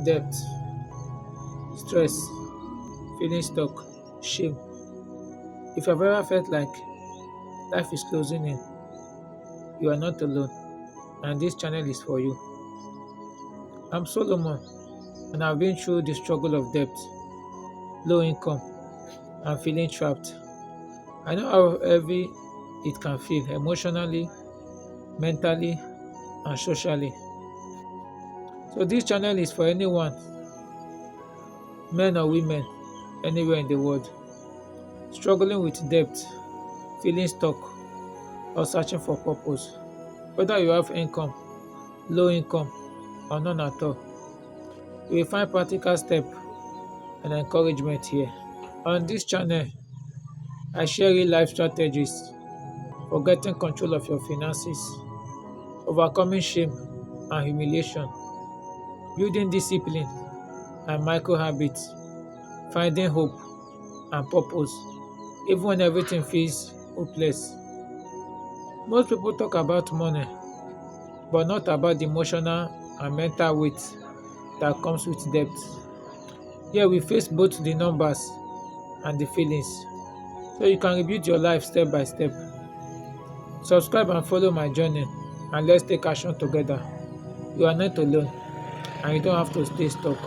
debt, stress, feeling stuck, shame. If you've ever felt like life is closing in, you are not alone, and this channel is for you. I'm Solomon, and I've been through the struggle of debt, low income, and feeling trapped. I know how heavy it can feel emotionally, mentally, and socially. So, this channel is for anyone, men or women, anywhere in the world, struggling with debt, feeling stuck, or searching for purpose. Whether you have income, low income, or none at all, you will find practical steps and encouragement here. On this channel, I share real life strategies for getting control of your finances, overcoming shame and humiliation, building discipline and micro habits, finding hope and purpose, even when everything feels hopeless. Most people talk about money, but not about the emotional and mental weight that comes with debt. Here we face both the numbers and the feelings, so you can rebuild your life step by step. Subscribe and follow my journey, and let's take action together. You are not alone, and you don't have to stay stuck.